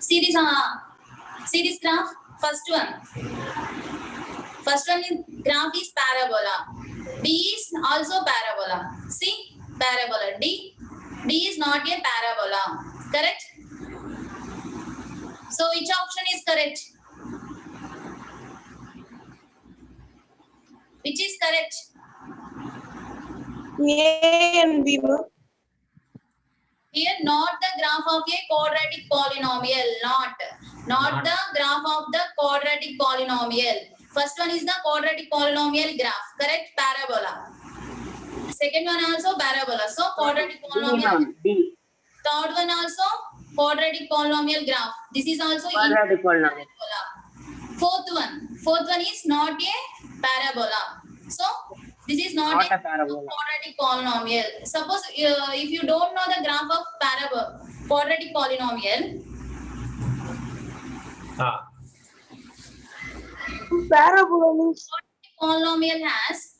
See this graph. First one is graph is parabola. D is also parabola. See, parabola. D is not a parabola. Correct? So which option is correct? Which is correct? A and B. Here, not the graph of a quadratic polynomial. Not the graph of the quadratic polynomial. First one is the quadratic polynomial graph. Correct? Parabola. Second one also parabola. So quadratic polynomial. Third one also quadratic polynomial graph. This is also Quadratic polynomial. parabola. Fourth one is not a parabola. So this is not Not a a parabola. quadratic polynomial. Suppose if you don't know the graph of quadratic polynomial, Parabola means polynomial has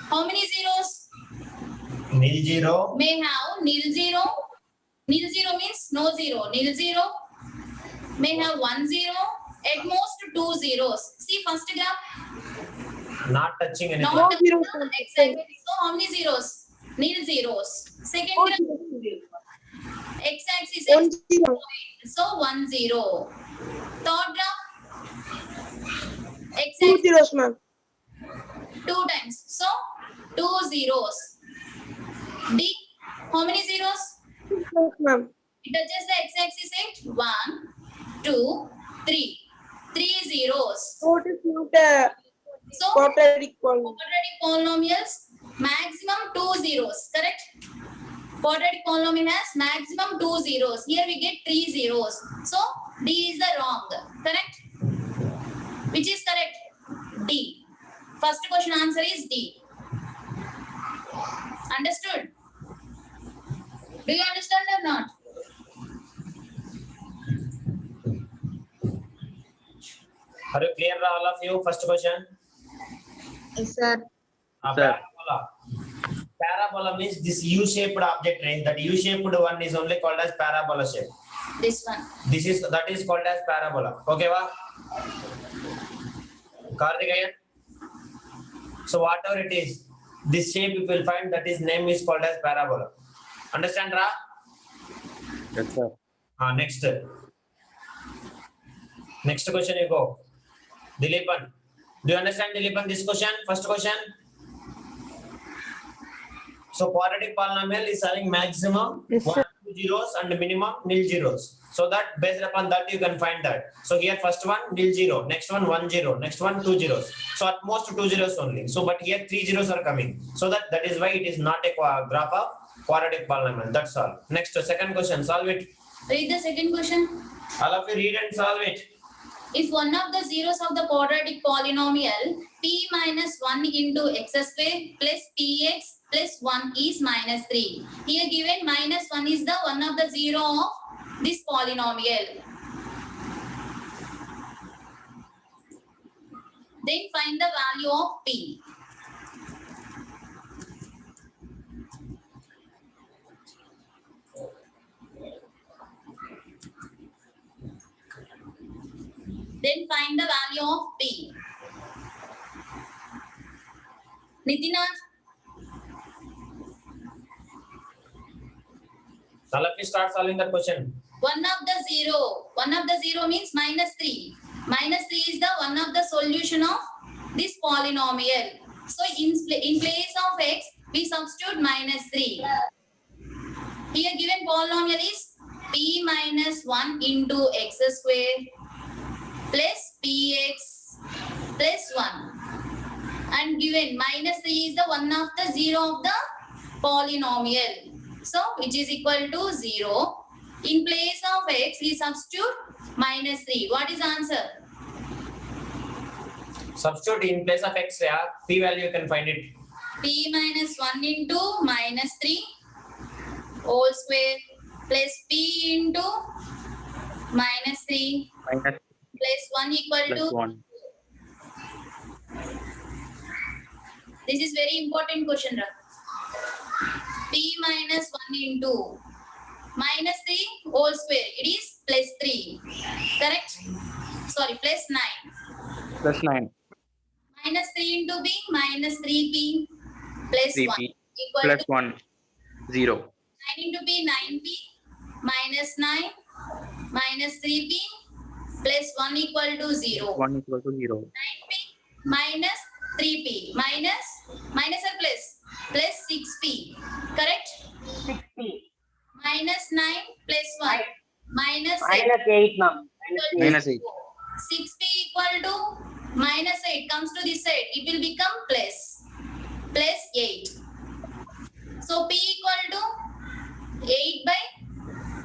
how many zeros? Nil zero. May have nil zero. Nil zero means no zero. Nil zero may have 1 0, at most 2 zeros. See first graph. Not touching anything. Not No zeros. exactly. So how many zeros? Nil zeros. Second graph. X-axis One is zero. so 1 0. Third graph. Two X-axis zeros, ma'am. 2 times. So 2 zeros. D. How many zeros? Yes, ma'am. It touches the x-axis at 1, 2, 3. 3 zeros. So it is not a So quadratic polynomial. quadratic polynomials maximum 2 zeros. Correct? Quadratic polynomial has maximum 2 zeros. Here we get 3 zeros. So D is the wrong. Correct? Which is correct? D. First question answer is D. Understood? Do you understand or not? Are you clear, all of you? First question. Yes, sir. Parabola. Parabola means this U-shaped object range. That U-shaped one is only called as parabola shape. This one. That is called as parabola. Okay, wa? Karthikeyan? So whatever it is, this shape you will find that is name is called as parabola. Understand, Ra? Yes, sir. Next. Next question you go. Dileepan. Do you understand, Dileepan, this question? First question. So quadratic polynomial is having maximum Yes, 1, sir. 2 zeros and minimum nil zeros. So that based upon that you can find that. So here first one nil zero, next one 1 0, next one 2 zeros. So at most 2 zeros only. So but here 3 zeros are coming. So that is why it is not a graph of quadratic polynomial. That's all. Next second question, solve it. Read the second question. All of you read and solve it. If one of the zeros of the quadratic polynomial p minus 1 into x square plus px plus 1 is minus 3. Here given minus 1 is the one of the zero of this polynomial. Then find the value of p. Then find the value of p. Nitina, All of you start solving that question. one of the zero means minus 3. Minus 3 is the one of the solution of this polynomial. So in place of x, we substitute minus 3. Here given polynomial is p minus 1 into x square plus px plus 1. And given minus 3 is the one of the zero of the polynomial. So which is equal to 0. In place of x, we substitute minus 3. What is the answer? Substitute in place of x, yeah, p value you can find it. P minus 1 into minus 3 whole square plus p into minus 3 Minus plus 1 equal plus to 1. This is very important question. P minus 1 into minus 3 whole square. It is plus 3. Correct? Sorry, plus 9. Plus 9. Minus 3 into b minus 3p plus 3p 1 equal plus to 1. 0. 9 into p 9p minus 9 minus 3p plus 1 equal to 0. 1 equal to 0. 9p minus 3p minus or plus 6p. Correct? 60. Minus 9 plus 1 minus 8 Minus 8, ma'am. equal to Minus 8. 6p equal to minus 8 comes to this side. It will become plus 8. So p equal to 8 by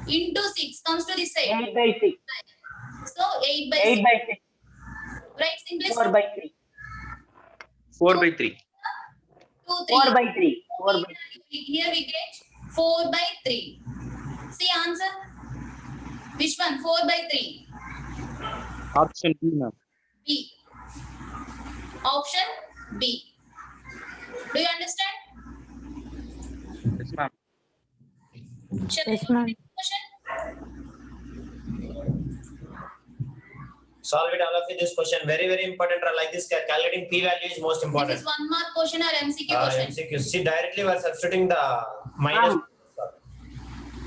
into 6 comes to this side. 8 by 6. So 8 by 8 6. by 6. Right, simply 4 by 3. 4 by 3. 2, 3. 4 by 3. 4 by 3. Here we get 4 by 3. See answer. Which one? 4 by 3. Option B, ma'am. B. Option B. Do you understand? Yes, ma'am. Shall I Yes, go to ma'am. the next question? Solve it all of you this question. Very, very important. Like this, calculating p value is most This important. is 1 mark question or MCQ question. MCQ. See, directly we are substituting the minus. Ma'am.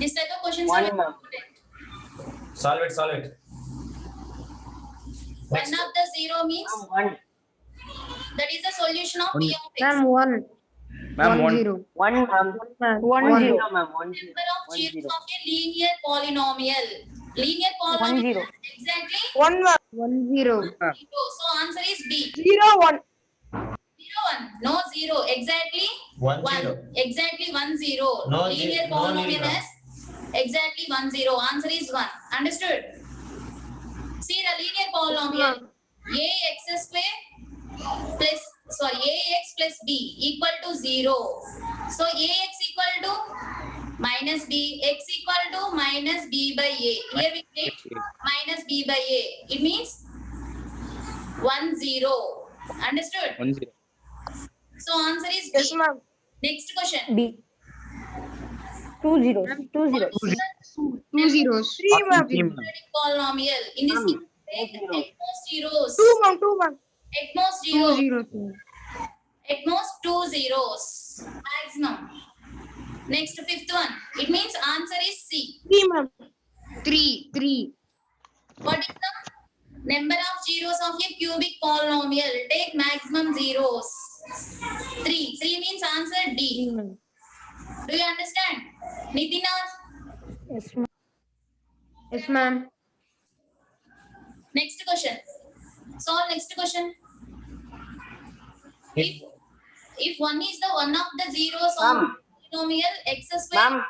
This type of questions One, are very ma'am. important. Solve it, solve it. Next. 1 of the 0 means Ma'am, 1. that is the solution of p of x. Ma'am, 1. Ma'am, 1. 0. 1, ma'am. 1 1 0. 0, ma'am. 1 0. Number of 1 zeros 0. of a linear polynomial. Linear polynomial 0. exactly 1 ma'am. 1 0. 0. So answer is B. 0 1. 0 1. No 0. Exactly 1 1. 0. Exactly 1 0. No Linear no polynomial need, has exactly 1 0. Answer is 1. Understood? See the linear polynomial. Ax square plus ax plus b equal to 0. So ax equal to minus b, x equal to minus b by a. Here we get minus b by a. It means 1 0. Understood? 1 0. So answer is B. Yes, ma'am. Next question. B. 2 zeros. 2 zeros. 2 zeros. 3 ma'am. Option C, ma'am. Polynomial. In this case, take Zero. at most zeros. 2 ma'am. 2 ma'am. At most 2 zeros. zeros. At most 2 zeros. Maximum. Next, fifth one. It means answer is C. 3 ma'am. 3. 3. What is the number of zeros of a cubic polynomial? Take maximum zeros. 3. 3 means answer D. 3 ma'am. Do you understand? Nitina, Yes, ma'am. Yes, ma'am. next question. Solve next question. If 1 is the one of the zeros of Ma'am. polynomial x square Ma'am,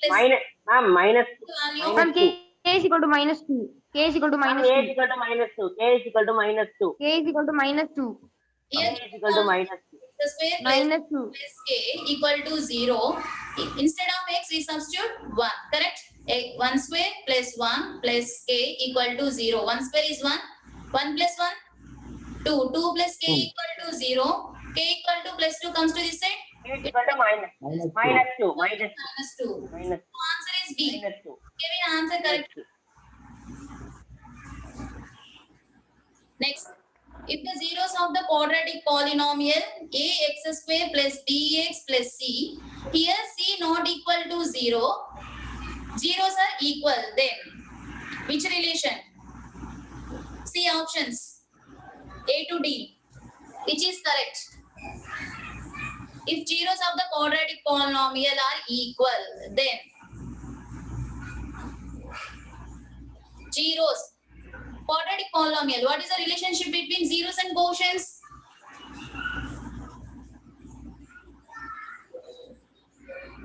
plus minus, ma'am, minus, value Ma'am, K is equal to minus 2. K is equal to ma'am, minus A 2. is equal to minus 2, K is equal to minus 2, K is equal to minus 2. here K is equal to minus 2. x square plus Minus 2. plus k equal to 0. Instead of x, we substitute 1. Correct? 1 square plus 1 plus k equal to 0. 1 square is 1. 1 plus 1, 2. 2 plus k equal to 0. K equal to plus 2 comes to this side. K is equal to minus 2, minus 2, minus 2, Minus 2. minus So answer is B. 2. Kevin, answer correct. Next, if the zeros of the quadratic polynomial ax square plus bx plus c, here c not equal to 0, zeros are equal, then which relation? See options A to D. Which is correct? If zeros of the quadratic polynomial are equal, then zeros. Quadratic polynomial. What is the relationship between zeros and quotients?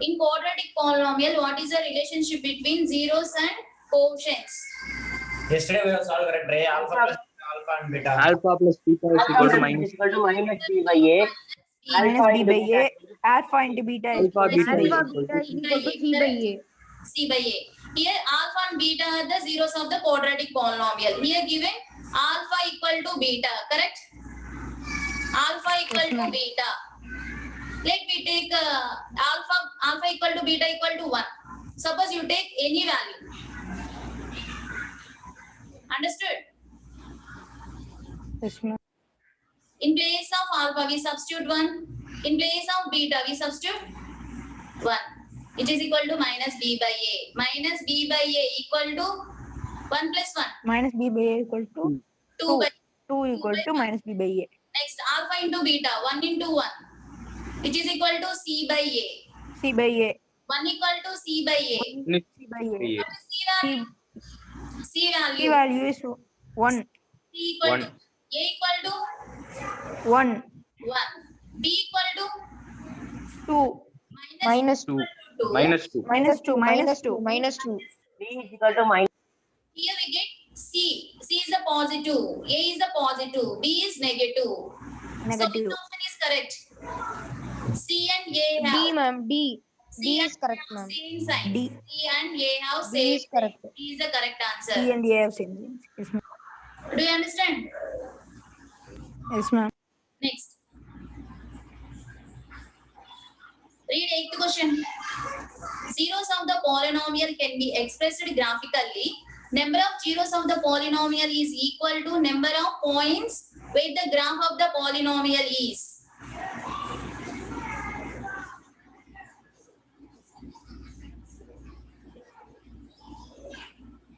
In quadratic polynomial, what is the relationship between zeros and quotients? Yesterday we have solved correct. Ray, alpha plus alpha and beta. Alpha plus beta is Alpha equal to is minus. equal to minus B by A, Minus alpha B into by beta. A. Alpha into beta is Alpha beta is Alpha equal beta to is equal to C by A. C by A. Here alpha and beta are the zeros of the quadratic polynomial. Here given alpha equal to beta, correct? Alpha equal to beta. Let me take alpha equal to beta equal to 1. Suppose you take any value. Understood? Yes, ma'am. In place of alpha, we substitute 1. In place of beta, we substitute 1. It is equal to minus b by a. Minus b by a equal to 1 plus 1. Minus b by a equal to 2 by 2 equal to minus b by a. Next, alpha into beta, 1 into 1. Which is equal to c by a. C by a. 1 equal to c by a. C by a. What is c value? C C value. value is 1. C equal One. to a equal to 1. 1. B equal to 2. Minus 2. 2. Minus 2. Minus 2. Minus 2. minus 2. B is equal to minus. Here we get C. C is the positive. A is the positive. B is negative. So Negative. which option is correct? C and A have. D, ma'am. D. C D and is correct, A have ma'am. same sign. D. C and A have D same. is correct. D is the correct C answer. and A have same things. Yes, ma'am. Do you understand? Yes, ma'am. Next. Read 8th question. Zeros of the polynomial can be expressed graphically. Number of zeros of the polynomial is equal to number of points where the graph of the polynomial is.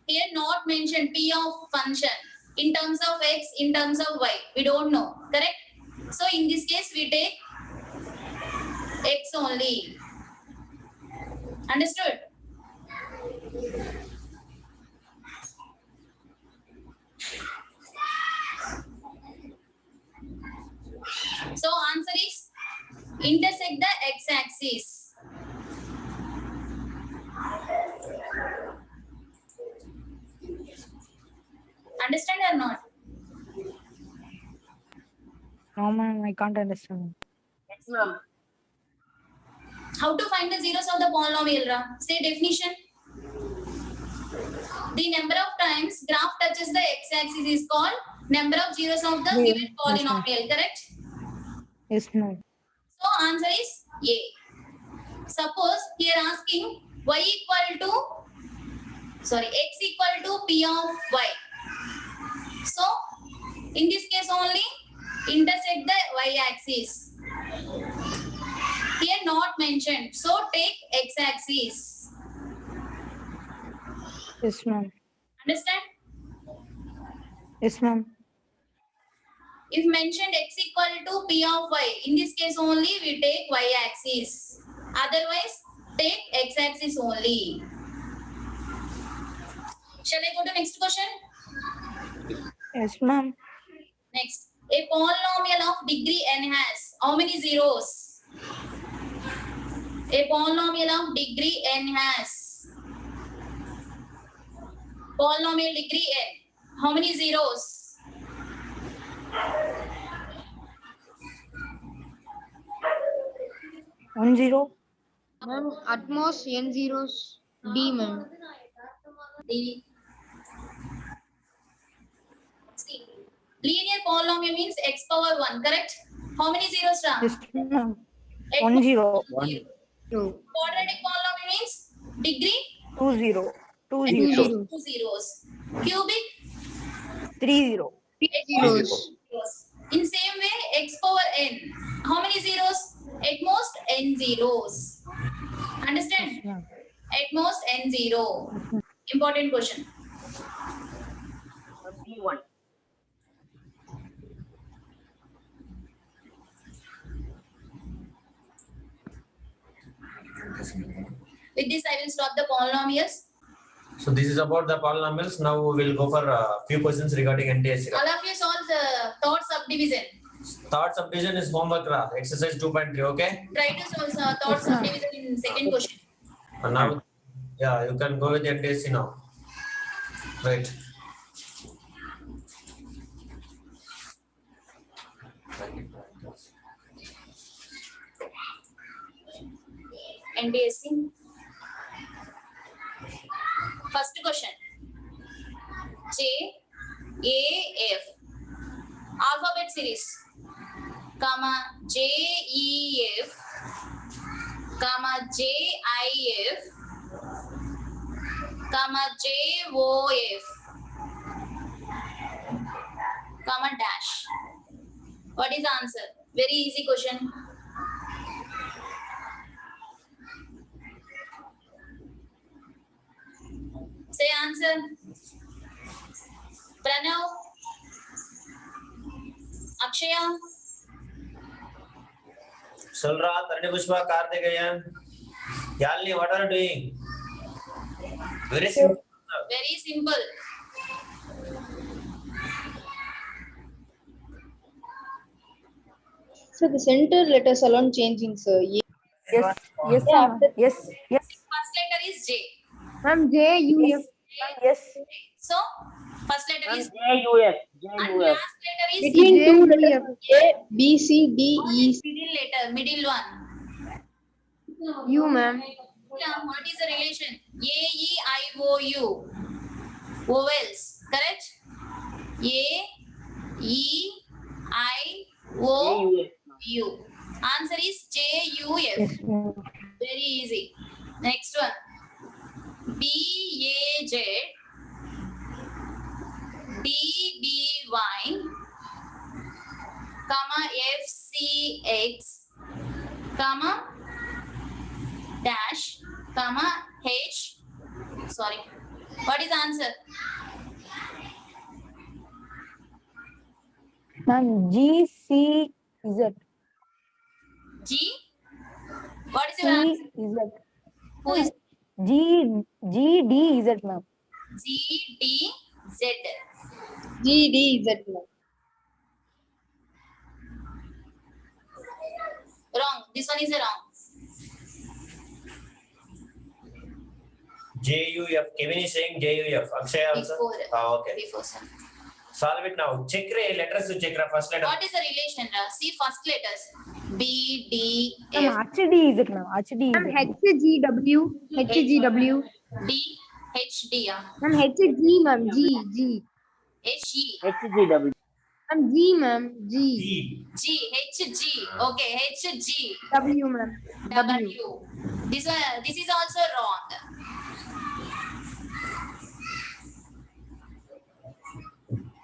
Here not mentioned p of function in terms of x, in terms of y. We don't know, correct? So in this case, we take x only. Understood? So answer is intersect the x-axis. Understand or not? No, ma'am. I can't understand. Yes, ma'am. How to find the zeros of the polynomial, Ra? Say definition. The number of times graph touches the x-axis is called number of zeros of the Yeah, given yes, ma'am. polynomial, correct? Yes, ma'am. So answer is A. Suppose here asking y equal to, x equal to p of y. So in this case only intersect the y-axis. Here not mentioned. So take x-axis. Yes, ma'am. Understand? Yes, ma'am. If mentioned x equal to p of y, in this case only we take y-axis. Otherwise, take x-axis only. Shall I go to next question? Yes, ma'am. Next. A polynomial of degree n has how many zeros? A polynomial of degree n has. Polynomial degree n. How many zeros? One zero. Ma'am, at most n zeros. D, ma'am. The see, linear polynomial means x power 1, correct? How many zeros, Ram? Yes, ma'am. At 1 most 0. one zero. 2. Quadratic polynomial means degree 2 0. 2 at 0. most 2 zeros. Cubic 3 0. at Zeros. most zeros. In same way, x power n. How many zeros? At most n zeros. Understand? Ma'am. At most n zero. Important question. B1. With this, I will stop the polynomials. So this is about the polynomials. Now we will go for few questions regarding NTSC. All of you solve the third subdivision. Third subdivision is homework, exercise 2.3. Okay. Try to solve third subdivision in second question. And now, yeah, you can go with NTSC now. Right. NTSC. First question. J, A, F. Alphabet series. Comma, J, E, F. Comma, J, I, F. comma JOF, comma dash. What is the answer? Very easy question. Say answer. Pranav, Akshaya, Sulra, Tarani Pushpa, Karthikeyan. Yalini, what are you doing? Very simple. very simple. So the center letters alone changing, sir. Yes. Yes, ma'am. Yes. Yes. First letter is J. Ma'am, J, U, F. Yes. So, first letter is JUF. and JUF. last letter is Between two letters, A, B, C, D, E, middle letter, middle one. U, ma'am. Yeah, what is the relation? A, E, I, O, U. Vowels, correct? A, E, I, O, JUF. U. Answer is J, U, F. Yes, ma'am. Very easy. Next one. B, A, Z, D, B, Y, comma, F, C, X, comma, dash, comma, H. Sorry. What is the answer? Ma'am, G, C, Z. G. What is your answer? C, Z. Who is G, D, Z, ma'am. G, D, Z? G, D, Z, ma'am. Wrong. This one is a wrong. JUF. Kevin is saying JUF. Akshaya also. Before. Okay. Before, sir. Solve it now. Check letters to check first letter. What is the relation? See first letters. B, D, Ma'am, F, HD is it, ma'am? HD is Ma'am, it. H, G, W, H, G, W. D, H, D, Ma'am, H, G, ma'am, G, G. H, E, HGW. Ma'am, G, ma'am, G. G. G, H, G. Okay, H, G, W, ma'am. W. This is also wrong.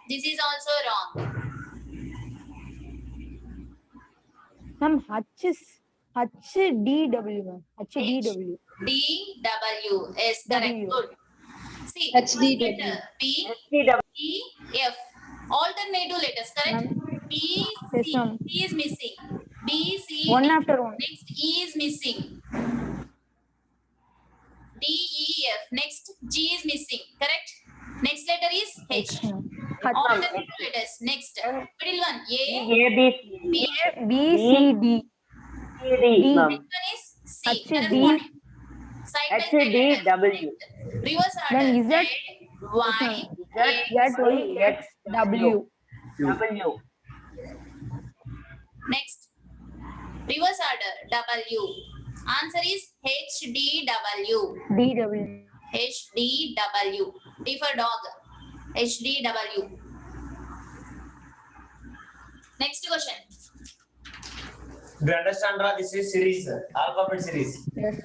This is also wrong. Ma'am, HDW, ma'am. HDW. D, W. Yes, correct. W. Good. See, H, first D, W. letter P, HGW. E, F. Alternative letters, correct? B, Yes, C. ma'am. C is missing. B, C, One D. after one. Next, E is missing. D, E, F. Next, G is missing. Correct? Next letter is H. Alternative letters. Next, middle one. A, ABCD. B. B, C, D. CD, ma'am. Next one is C. H, D. Corresponding. Side by side letters. HDW. Reverse Then order. Z, Z, Y, Z, X. Y, X, W. W. Next, reverse order. W. Answer is H, D, W. D, W. H, D, W. D for dog. H, D, W. Next question. Do you understand, Ra? This is series, alphabet series. Yes.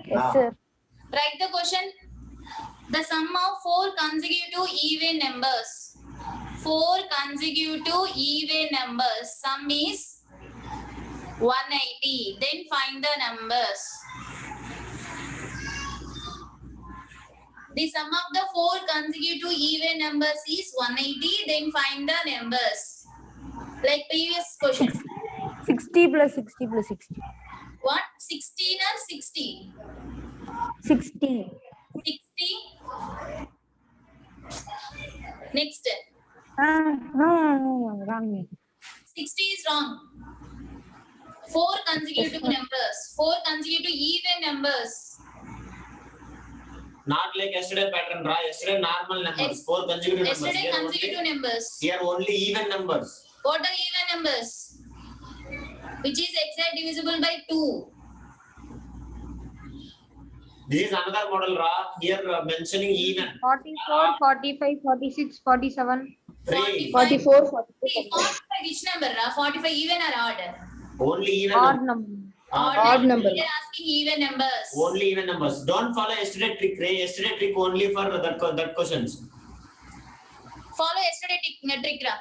Yes, sir. Write the question. The sum of 4 consecutive even numbers. 4 consecutive even numbers. Sum is 180. Then find the numbers. The sum of the 4 consecutive even numbers is 180. Then find the numbers. Like previous question. 60 plus 60 plus 60. What? 16 or 60? 60. 60. Next. No, wrong. 60 is wrong. 4 consecutive numbers. 4 consecutive even numbers. Not like yesterday pattern, Ra. Yesterday normal numbers. Yes. 4 consecutive numbers. Yesterday Here consecutive only, numbers. here only even numbers. What are even numbers? Which is exact divisible by 2. This is another model, Ra. Here mentioning even. 44, 45, 46, 47, 3. 44, 45. 45 which number? 45 even or odd? Only even Odd number. number. Odd number. We are asking even numbers. Only even numbers. Don't follow yesterday trick. Yesterday trick only for that questions. Follow yesterday trick. Ra.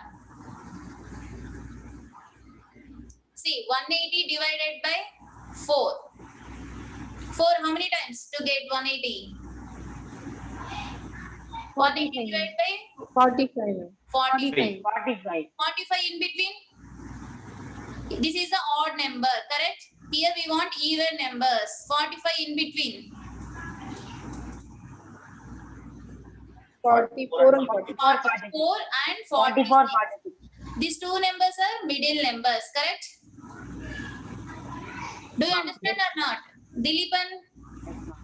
See, 180 divided by 4. 4 how many times to get 180? 180 divided by 45. 45. 45. 45 in between. This is the odd number, correct? Here we want even numbers. 45 in between. 44 and 45. 44 and 44, 46. 46. These two numbers are middle numbers, correct? Do you understand or not? Dilipan,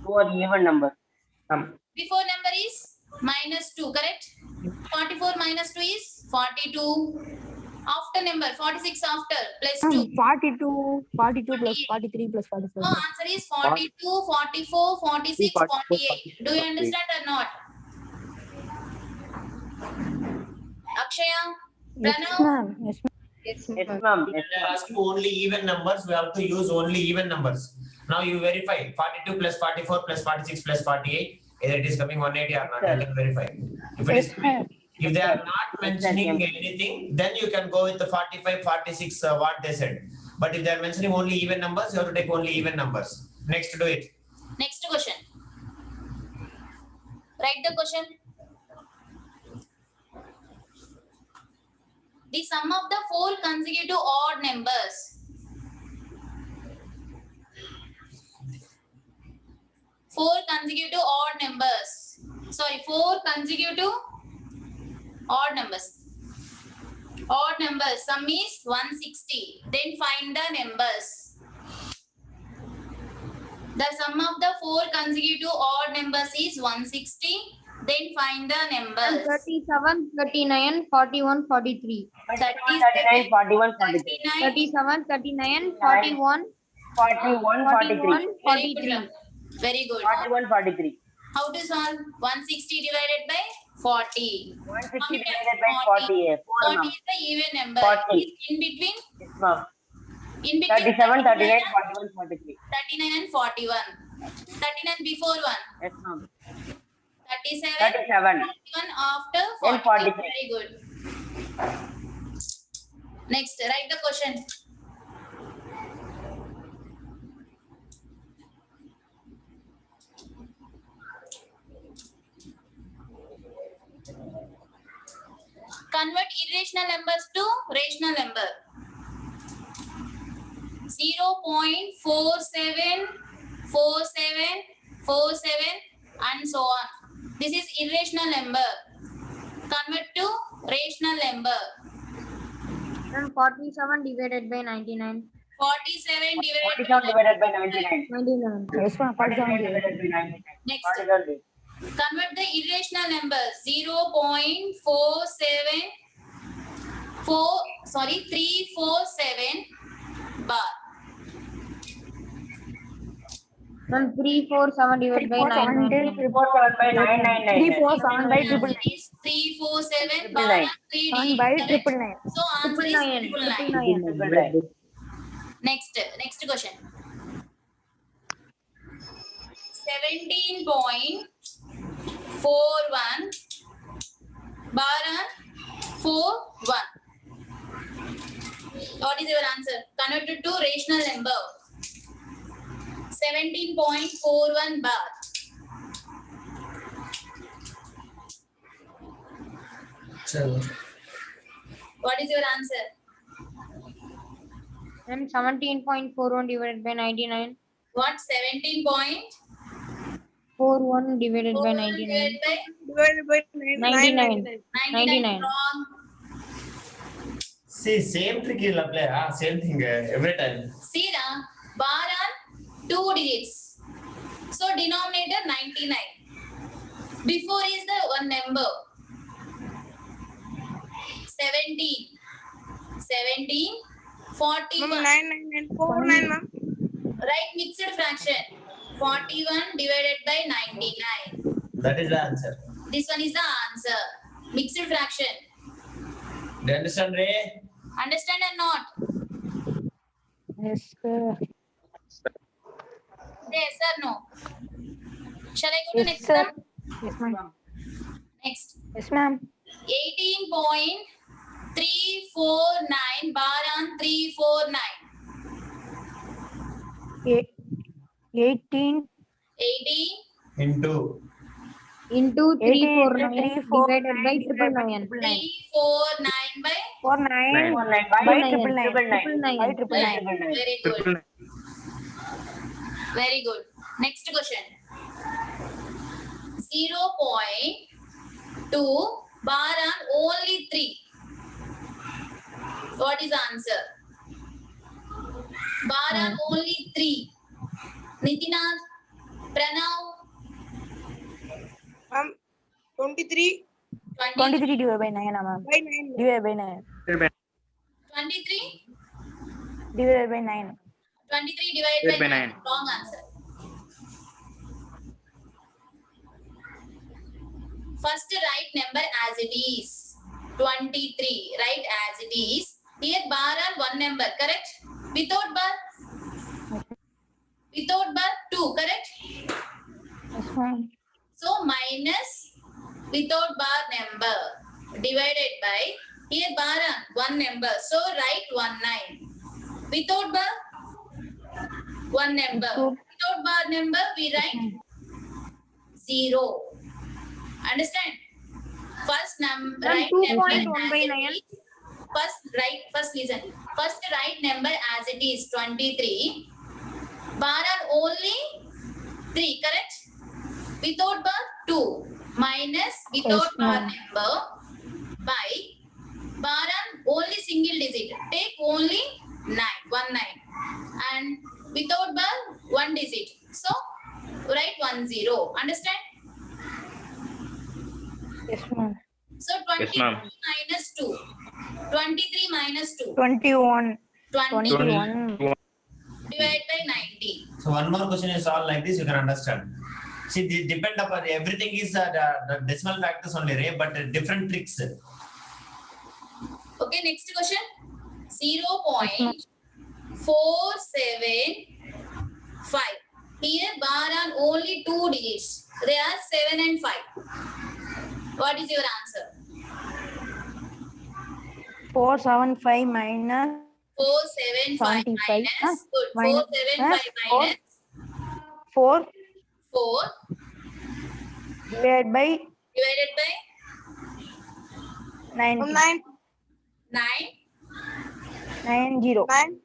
Two are even numbers. Ma'am, before number is minus 2, correct? 44 minus 2 is 42. After number 46 after plus 2. 42 plus 43 plus 44. No, answer is 42, 44, 46, 48. Do you understand or not? Akshaya, Pranav, Ma'am, yes, ma'am. Yes, Yes, ma'am. ma'am. When they are asking only even numbers, we have to use only even numbers. Now you verify 42 plus 44 plus 46 plus 48. Either it is coming 180 or not. You can verify. If it is, if they are not mentioning anything, then you can go with the 45, 46, what they said. But if they are mentioning only even numbers, you have to take only even numbers. Next, do it. next question. Write the question. The sum of the 4 consecutive odd numbers. 4 consecutive odd numbers. Sorry, 4 consecutive odd numbers. Odd numbers. Sum is 160. Then find the numbers. The sum of the 4 consecutive odd numbers is 160. Then find the numbers. 37, 39, 41, 43. 39, 41, 43. 39. 37, 39, 41, 41, 43. 41, Very good. 43. Ram. Very good. 41, 43. How to solve? 160 divided by 40. 160 divided by 40. 4, 40 ma'am. is the even number. 40. Is in between? Yes, ma'am. In between 37, 39, 39 41, 43. and 41. 39 before 1. Yes, ma'am. 37. 37. 41 after Then 40. 43. Very good. Next, write the question. Convert irrational numbers to rational number. 0.47, 47, 47 and so on. This is irrational number. Convert to rational number. And 47 divided by 99. 47 divided 47 divided by 99. 99. Yes, ma'am. 47 divided by 99. Next. 47. Convert the irrational number 0.47 347 bar. And 347 divided by 999. 347 by 999. 347 by triple Answer is 347 bar 999. 3D. 9 by correct? triple 9. So answer is 999. 999. Next question. 17.41 bar 41. What is your answer? Convert it to rational number. 17.41 bar. What is your answer? And 17.41 divided by 99. What? 17.41 41 divided by 99. divided by 99. 99. Wrong. See, same trick you'll apply. Same thing every time. See, bar on 2 digits. So denominator 99. Before is the one number. 17. 41. Right mixed fraction. 41 divided by 99. That is the answer. This one is the answer. Mixed fraction. Do you understand, Ray? Understand or not? Yes, sir. Yes or no? Shall I go to Yes, next sir. one? Yes, ma'am. Next. Yes, ma'am. 18.349 bar on 349. 18 18 into Into 18 349 into 349 divided by 999. 349 by 49 49 by by 999 by 999. very good. Triple nine. Very good. Next question. 0.2 bar on only 3. What is the answer? Bar on only 3. Nitina, Pranav, 23 23 divided by 9, ma'am. by 9. Divided by 9. 23? Divided by 9. 23 divided Divided by by 9. 9. Wrong answer. First write number as it is. 23. Write as it is. Here bar on one number, correct? Without bar? Without bar 2, correct? Yes, ma'am. So minus without bar number divided by here bar on one number. So write 19. Without bar one number. Without bar number we write 0. Understand? First number Ma'am, right 2.1 number by as it 9. is. First listen. First write number as it is 23. Bar on only 3, correct? Without bar 2 minus without Yes, bar ma'am. number by bar on only single digit. Take only 9, 19 and without bar 1 digit. So write 10. Understand? Yes, ma'am. So Yes, 23 ma'am. minus 2. 23 minus 2. 21. 20 21. divided by 90. So one more question is all like this, you can understand. See, depend upon everything is the decimal factors only, right? But different tricks. Okay, next question. 0.475. Here bar on only 2 digits. They are 7 and 5. What is your answer? 475 minus 475 75. minus. Good. Minus 475 minus 4 4 divided by divided by 90. 9. 9. 90. 9.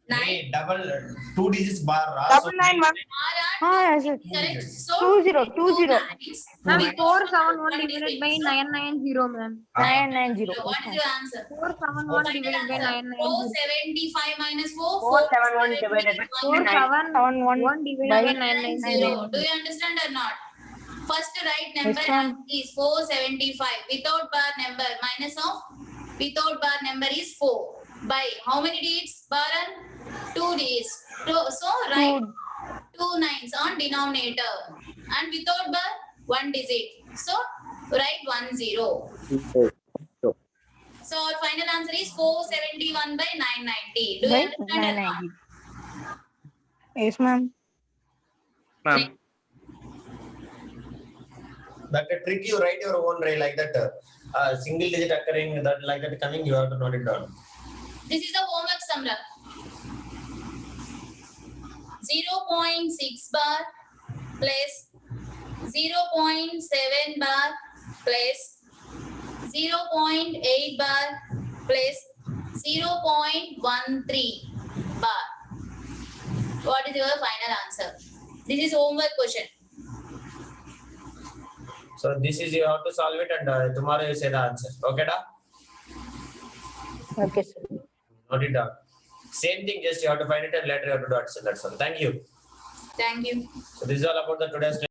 9. Hey, double 2 digits bar. Double 9, ma'am. Bar on Yes, yes. correct. So 20. 20. 2 Ma'am, nines. 471 divided by 26. 990, ma'am. 990. What is your answer? 471 divided by 990. 475 minus 4. 471 divided by 471 divided by 990. 0. Do you understand or not? First right number Yes, ma'am. is 475. Without bar number minus of without bar number is 4. By how many digits? Bar on 2 digits. So write 2 nines on denominator and without bar 1 digit. So write 10. So our final answer is 471 by 990. Do you By understand or not? 990. Yes, ma'am. Ma'am. That trick you write your own way like that. Single digit occurring that like that coming, you have to note it down. This is the homework Samra. 0.6 bar plus 0.7 bar plus 0.8 bar plus 0.13 bar. What is your final answer? This is homework question. So this is you have to solve it and tomorrow you say the answer. Okay, da? Okay, sir. Note it down. Same thing, just you have to find it and later you have to do it. So that's all. Thank you. Thank you. So this is all about the today's